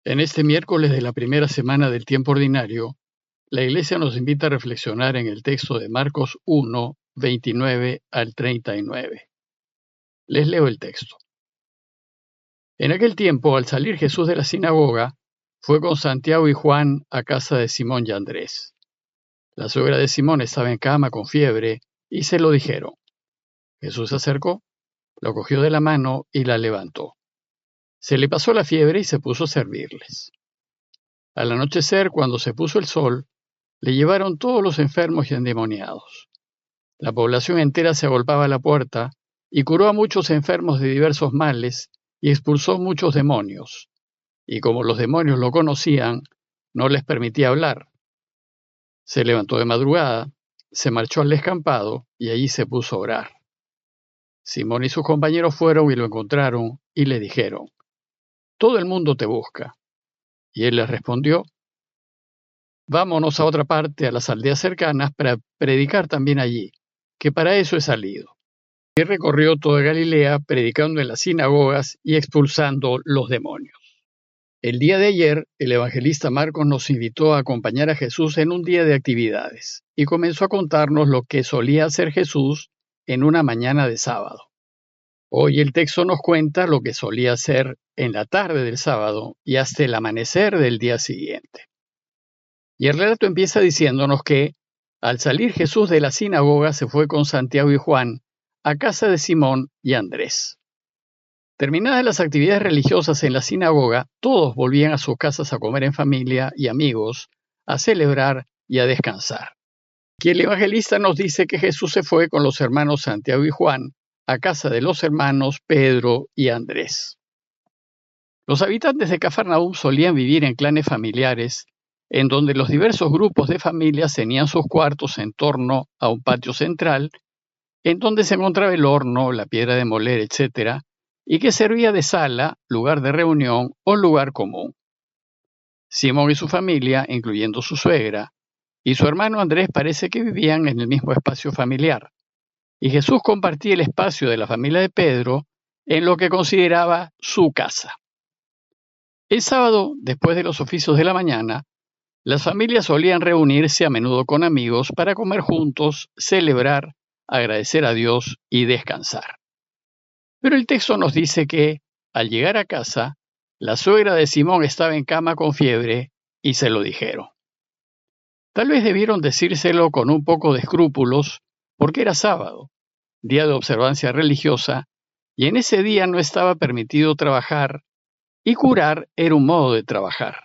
En este miércoles de la primera semana del tiempo ordinario, la Iglesia nos invita a reflexionar en el texto de Marcos 1, 29 al 39. Les leo el texto. En aquel tiempo, al salir Jesús de la sinagoga, fue con Santiago y Juan a casa de Simón y Andrés. La suegra de Simón estaba en cama con fiebre y se lo dijeron. Jesús se acercó, lo cogió de la mano y la levantó. Se le pasó la fiebre y se puso a servirles. Al anochecer, cuando se puso el sol, le llevaron todos los enfermos y endemoniados. La población entera se agolpaba a la puerta y curó a muchos enfermos de diversos males y expulsó muchos demonios. Y como los demonios lo conocían, no les permitía hablar. Se levantó de madrugada, se marchó al descampado y allí se puso a orar. Simón y sus compañeros fueron y lo encontraron y le dijeron: «Todo el mundo te busca». Y él les respondió: «Vámonos a otra parte, a las aldeas cercanas, para predicar también allí, que para eso he salido». Y recorrió toda Galilea, predicando en las sinagogas y expulsando los demonios. El día de ayer, el evangelista Marcos nos invitó a acompañar a Jesús en un día de actividades, y comenzó a contarnos lo que solía hacer Jesús en una mañana de sábado. Hoy el texto nos cuenta lo que solía hacer en la tarde del sábado y hasta el amanecer del día siguiente. Y el relato empieza diciéndonos que, al salir Jesús de la sinagoga, se fue con Santiago y Juan a casa de Simón y Andrés. Terminadas las actividades religiosas en la sinagoga, todos volvían a sus casas a comer en familia y amigos, a celebrar y a descansar. Aquí el evangelista nos dice que Jesús se fue con los hermanos Santiago y Juan a casa de los hermanos Pedro y Andrés. Los habitantes de Cafarnaúm solían vivir en clanes familiares, en donde los diversos grupos de familias tenían sus cuartos en torno a un patio central, en donde se encontraba el horno, la piedra de moler, etc., y que servía de sala, lugar de reunión o lugar común. Simón y su familia, incluyendo su suegra, y su hermano Andrés parece que vivían en el mismo espacio familiar, y Jesús compartía el espacio de la familia de Pedro en lo que consideraba su casa. El sábado, después de los oficios de la mañana, las familias solían reunirse a menudo con amigos para comer juntos, celebrar, agradecer a Dios y descansar. Pero el texto nos dice que, al llegar a casa, la suegra de Simón estaba en cama con fiebre y se lo dijeron. Tal vez debieron decírselo con un poco de escrúpulos, porque era sábado, día de observancia religiosa, y en ese día no estaba permitido trabajar, y curar era un modo de trabajar.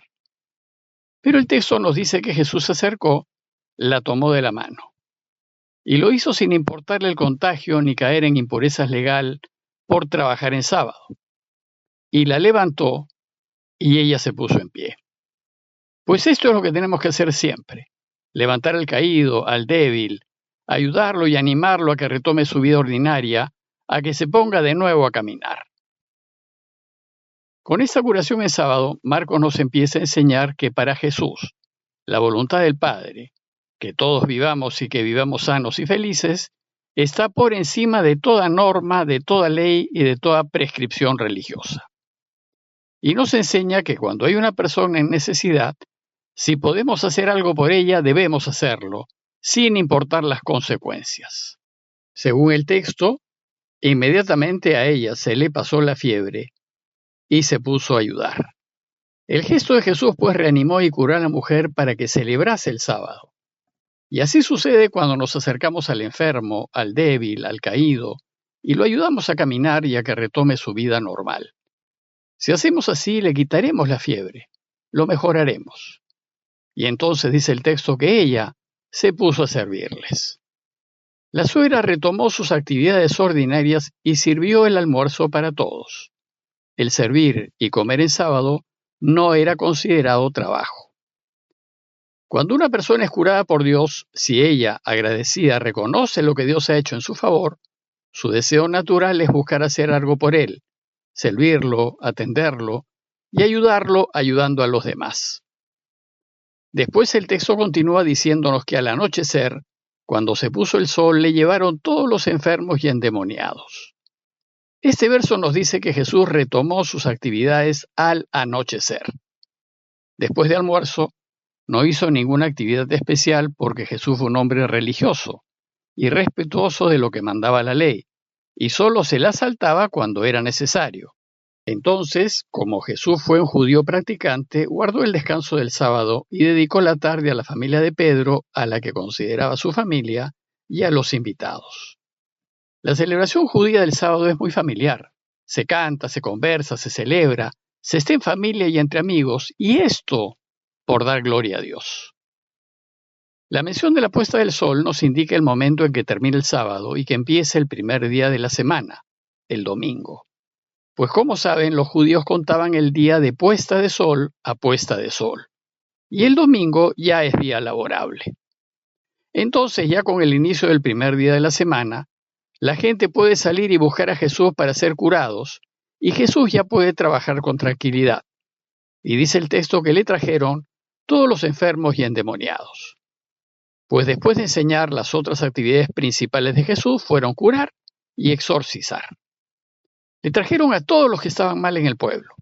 Pero el texto nos dice que Jesús se acercó, la tomó de la mano, y lo hizo sin importarle el contagio ni caer en impurezas legal por trabajar en sábado. Y la levantó, y ella se puso en pie. Pues esto es lo que tenemos que hacer siempre: levantar al caído, al débil, ayudarlo y animarlo a que retome su vida ordinaria, a que se ponga de nuevo a caminar. Con esta curación en sábado, Marcos nos empieza a enseñar que para Jesús, la voluntad del Padre, que todos vivamos y que vivamos sanos y felices, está por encima de toda norma, de toda ley y de toda prescripción religiosa. Y nos enseña que cuando hay una persona en necesidad, si podemos hacer algo por ella, debemos hacerlo, sin importar las consecuencias. Según el texto, inmediatamente a ella se le pasó la fiebre y se puso a ayudar. El gesto de Jesús pues reanimó y curó a la mujer para que celebrase el sábado. Y así sucede cuando nos acercamos al enfermo, al débil, al caído, y lo ayudamos a caminar y a que retome su vida normal. Si hacemos así, le quitaremos la fiebre, lo mejoraremos. Y entonces dice el texto que ella se puso a servirles. La suegra retomó sus actividades ordinarias y sirvió el almuerzo para todos. El servir y comer en sábado no era considerado trabajo. Cuando una persona es curada por Dios, si ella, agradecida, reconoce lo que Dios ha hecho en su favor, su deseo natural es buscar hacer algo por él, servirlo, atenderlo y ayudarlo ayudando a los demás. Después el texto continúa diciéndonos que al anochecer, cuando se puso el sol, le llevaron todos los enfermos y endemoniados. Este verso nos dice que Jesús retomó sus actividades al anochecer. Después de almuerzo, no hizo ninguna actividad especial porque Jesús fue un hombre religioso y respetuoso de lo que mandaba la ley, y solo se la saltaba cuando era necesario. Entonces, como Jesús fue un judío practicante, guardó el descanso del sábado y dedicó la tarde a la familia de Pedro, a la que consideraba su familia, y a los invitados. La celebración judía del sábado es muy familiar. Se canta, se conversa, se celebra, se está en familia y entre amigos, y esto por dar gloria a Dios. La mención de la puesta del sol nos indica el momento en que termina el sábado y que empieza el primer día de la semana, el domingo. Pues como saben, los judíos contaban el día de puesta de sol a puesta de sol, y el domingo ya es día laborable. Entonces, ya con el inicio del primer día de la semana, la gente puede salir y buscar a Jesús para ser curados, y Jesús ya puede trabajar con tranquilidad. Y dice el texto que le trajeron todos los enfermos y endemoniados. Pues después de enseñar, las otras actividades principales de Jesús fueron curar y exorcizar. Le trajeron a todos los que estaban mal en el pueblo.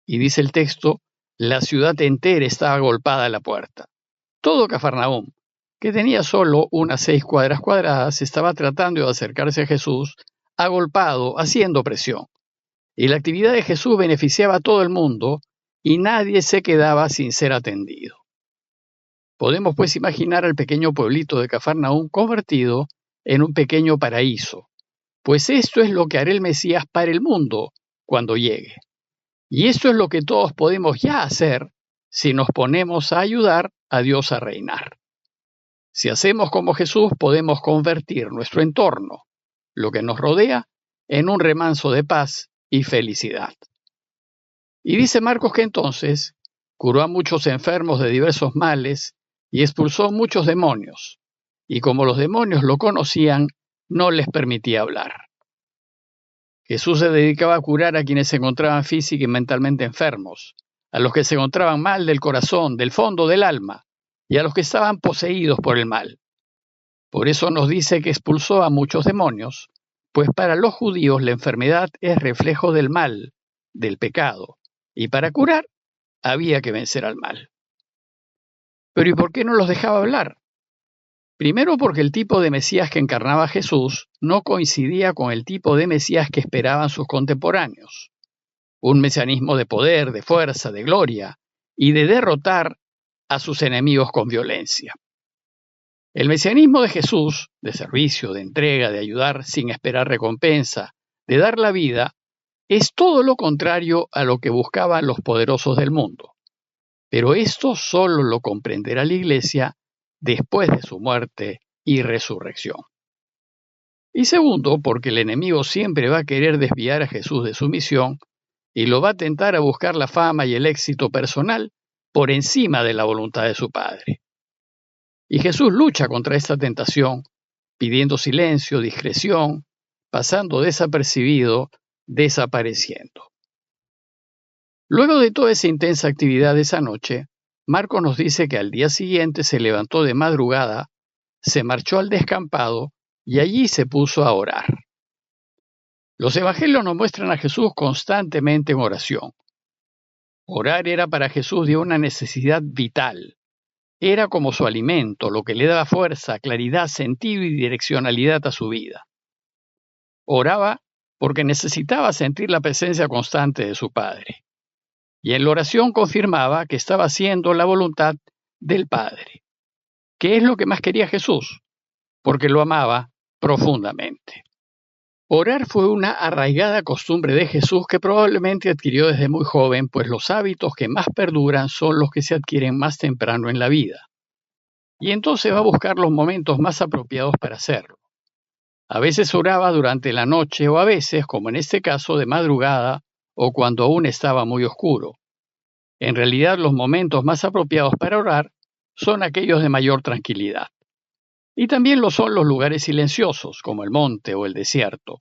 Y dice el texto, la ciudad entera estaba agolpada a la puerta. Todo Cafarnaúm, que tenía solo unas 6 cuadras cuadradas, estaba tratando de acercarse a Jesús, agolpado, haciendo presión. Y la actividad de Jesús beneficiaba a todo el mundo, y nadie se quedaba sin ser atendido. Podemos pues imaginar al pequeño pueblito de Cafarnaúm convertido en un pequeño paraíso, pues esto es lo que hará el Mesías para el mundo cuando llegue. Y esto es lo que todos podemos ya hacer si nos ponemos a ayudar a Dios a reinar. Si hacemos como Jesús, podemos convertir nuestro entorno, lo que nos rodea, en un remanso de paz y felicidad. Y dice Marcos que entonces curó a muchos enfermos de diversos males y expulsó muchos demonios, y como los demonios lo conocían, no les permitía hablar. Jesús se dedicaba a curar a quienes se encontraban física y mentalmente enfermos, a los que se encontraban mal del corazón, del fondo del alma, y a los que estaban poseídos por el mal. Por eso nos dice que expulsó a muchos demonios, pues para los judíos la enfermedad es reflejo del mal, del pecado, y para curar había que vencer al mal. Pero ¿y por qué no los dejaba hablar? Primero porque el tipo de Mesías que encarnaba Jesús no coincidía con el tipo de Mesías que esperaban sus contemporáneos. Un mesianismo de poder, de fuerza, de gloria y de derrotar a sus enemigos con violencia. El mesianismo de Jesús, de servicio, de entrega, de ayudar sin esperar recompensa, de dar la vida, es todo lo contrario a lo que buscaban los poderosos del mundo. Pero esto solo lo comprenderá la Iglesia después de su muerte y resurrección. Y segundo, porque el enemigo siempre va a querer desviar a Jesús de su misión y lo va a tentar a buscar la fama y el éxito personal por encima de la voluntad de su Padre. Y Jesús lucha contra esta tentación, pidiendo silencio, discreción, pasando desapercibido, desapareciendo. Luego de toda esa intensa actividad de esa noche, Marcos nos dice que al día siguiente se levantó de madrugada, se marchó al descampado y allí se puso a orar. Los evangelios nos muestran a Jesús constantemente en oración. Orar era para Jesús de una necesidad vital. Era como su alimento, lo que le daba fuerza, claridad, sentido y direccionalidad a su vida. Oraba porque necesitaba sentir la presencia constante de su Padre. Y en la oración confirmaba que estaba haciendo la voluntad del Padre. ¿Qué es lo que más quería Jesús? Porque lo amaba profundamente. Orar fue una arraigada costumbre de Jesús que probablemente adquirió desde muy joven, pues los hábitos que más perduran son los que se adquieren más temprano en la vida. Y entonces va a buscar los momentos más apropiados para hacerlo. A veces oraba durante la noche o a veces, como en este caso, de madrugada o cuando aún estaba muy oscuro. En realidad, los momentos más apropiados para orar son aquellos de mayor tranquilidad. Y también lo son los lugares silenciosos, como el monte o el desierto.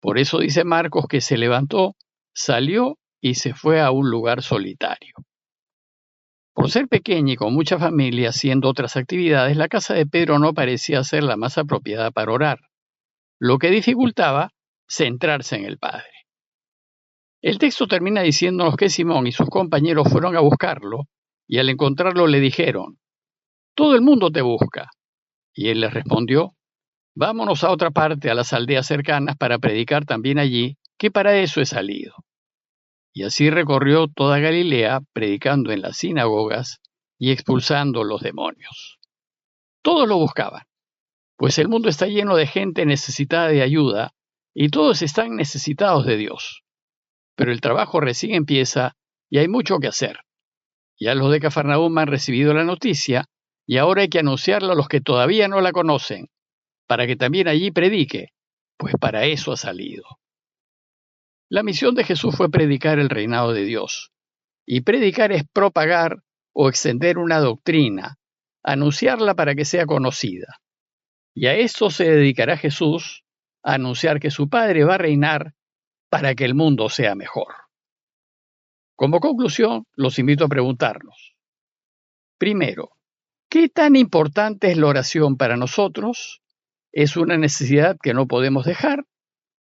Por eso dice Marcos que se levantó, salió y se fue a un lugar solitario. Por ser pequeña y con mucha familia haciendo otras actividades, la casa de Pedro no parecía ser la más apropiada para orar, lo que dificultaba centrarse en el Padre. El texto termina diciéndonos que Simón y sus compañeros fueron a buscarlo y al encontrarlo le dijeron: «Todo el mundo te busca». Y él les respondió: «Vámonos a otra parte, a las aldeas cercanas, para predicar también allí, que para eso he salido». Y así recorrió toda Galilea, predicando en las sinagogas y expulsando los demonios. Todos lo buscaban, pues el mundo está lleno de gente necesitada de ayuda y todos están necesitados de Dios. Pero el trabajo recién empieza y hay mucho que hacer. Ya los de Cafarnaúm han recibido la noticia y ahora hay que anunciarla a los que todavía no la conocen, para que también allí predique, pues para eso ha salido. La misión de Jesús fue predicar el reinado de Dios. Y predicar es propagar o extender una doctrina, anunciarla para que sea conocida. Y a esto se dedicará Jesús, a anunciar que su Padre va a reinar para que el mundo sea mejor. Como conclusión, los invito a preguntarnos. Primero, ¿qué tan importante es la oración para nosotros? ¿Es una necesidad que no podemos dejar?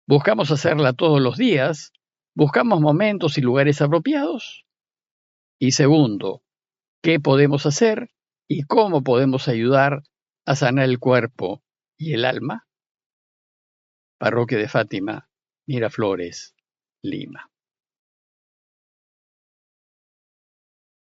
¿Buscamos hacerla todos los días? ¿Buscamos momentos y lugares apropiados? Y segundo, ¿qué podemos hacer y cómo podemos ayudar a sanar el cuerpo y el alma? Parroquia de Fátima, Miraflores, Lima.